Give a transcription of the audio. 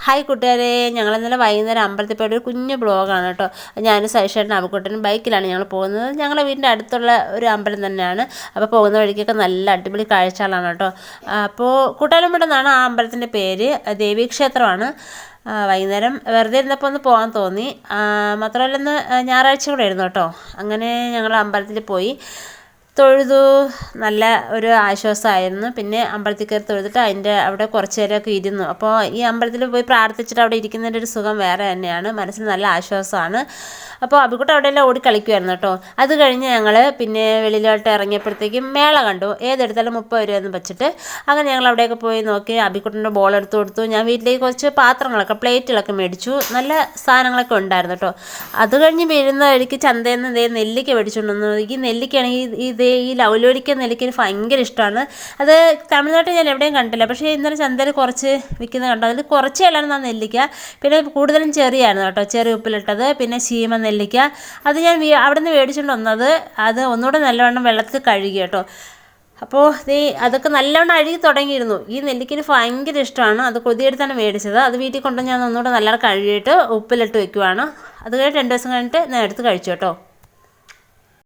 Hi കൂട്ടുകാരെ, ഞങ്ങൾ ഇന്നലെ വൈകുന്നേരം അമ്പലത്തിൽ പോയിട്ട് ഒരു കുഞ്ഞു ബ്ലോഗാണ് കേട്ടോ. ഞാനും സൈഷേട്ടനും അബുക്കുട്ടനും ബൈക്കിലാണ് ഞങ്ങൾ പോകുന്നത്. ഞങ്ങളുടെ വീടിൻ്റെ അടുത്തുള്ള ഒരു അമ്പലം തന്നെയാണ്. അപ്പോൾ പോകുന്ന വഴിക്കൊക്കെ നല്ല അടിപൊളി കാഴ്ചകളാണ് കേട്ടോ. അപ്പോൾ കൂട്ടാലമ്പലം എന്നാണ് ആ അമ്പലത്തിൻ്റെ പേര്. ദേവീക്ഷേത്രമാണ്. വൈകുന്നേരം വെറുതെ ഇരുന്നപ്പോൾ ഒന്ന് പോകാൻ തോന്നി. മാത്രമല്ല ഇന്ന് ഞായറാഴ്ച കൂടെ ആയിരുന്നു കേട്ടോ. അങ്ങനെ ഞങ്ങൾ അമ്പലത്തിൽ പോയി തൊഴുതു. നല്ല ഒരു ആശ്വാസമായിരുന്നു. പിന്നെ അമ്പലത്തിൽ കയറി തൊഴുതിട്ട് അതിൻ്റെ അവിടെ കുറച്ച് നേരമൊക്കെ ഇരുന്നു. അപ്പോൾ ഈ അമ്പലത്തിൽ പോയി പ്രാർത്ഥിച്ചിട്ട് അവിടെ ഇരിക്കുന്നതിൻ്റെ ഒരു സുഖം വേറെ തന്നെയാണ്. മനസ്സിന് നല്ല ആശ്വാസമാണ്. അപ്പോൾ അബിക്കുട്ടൻ അവിടെയെല്ലാം ഓടി കളിക്കുമായിരുന്നു കേട്ടോ. അത് കഴിഞ്ഞ് ഞങ്ങൾ പിന്നെ വെളിയിലോട്ട് ഇറങ്ങിയപ്പോഴത്തേക്കും മേള കണ്ടു. ഏതെടുത്താലും 30 രൂപയെന്ന് വെച്ചിട്ട്. അങ്ങനെ ഞങ്ങൾ അവിടെയൊക്കെ പോയി നോക്കി. അബിക്കുട്ടൻ്റെ ബോൾ എടുത്ത് കൊടുത്തു. ഞാൻ വീട്ടിലേക്ക് കുറച്ച് പാത്രങ്ങളൊക്കെ പ്ലേറ്റുകളൊക്കെ മേടിച്ചു. നല്ല സാധനങ്ങളൊക്കെ ഉണ്ടായിരുന്നു കേട്ടോ. അത് കഴിഞ്ഞ് വീഴുന്ന വഴിക്ക് ചന്തയിൽ നിന്ന് നെല്ലിക്ക മേടിച്ചുകൊണ്ട് വന്നു. ഈ നെല്ലിക്കയാണെങ്കിൽ ഈ ലൗലോലിക്ക നെല്ലിക്ക എനിക്ക് ഭയങ്കര ഇഷ്ടമാണ്. അത് തമിഴ്നാട്ടിൽ ഞാൻ എവിടെയും കണ്ടില്ല. പക്ഷേ ഇന്നലെ ചന്തയിൽ കുറച്ച് വിൽക്കുന്നത് കണ്ടു. അതിൽ കുറച്ചേ ഉള്ളായിരുന്നു ആ നെല്ലിക്ക. പിന്നെ കൂടുതലും ചെറിയായിരുന്നു കേട്ടോ. ചെറിയ ഉപ്പിലിട്ടത്, പിന്നെ ശീമ നെല്ലിക്ക. അത് ഞാൻ അവിടെ നിന്ന് മേടിച്ചുകൊണ്ട് വന്നത്. അത് ഒന്നുകൂടെ നല്ലവണ്ണം വെള്ളത്തിൽ കഴുകി കേട്ടോ. അപ്പോൾ അതൊക്കെ നല്ലവണ്ണം അഴുകി തുടങ്ങിയിരുന്നു. ഈ നെല്ലിക്കന് ഭയങ്കര ഇഷ്ടമാണ്. അത് കൊതിയെടുത്താണ് മേടിച്ചത്. അത് വീട്ടിൽ കൊണ്ട് ഞാൻ ഒന്നുകൂടെ നല്ലവണ്ണം കഴുകിയിട്ട് ഉപ്പിലിട്ട് വെക്കുവാണ്. അത് കഴിഞ്ഞ് 2 ദിവസം കഴിഞ്ഞിട്ട് ഞാൻ എടുത്ത് കഴിച്ചു കേട്ടോ.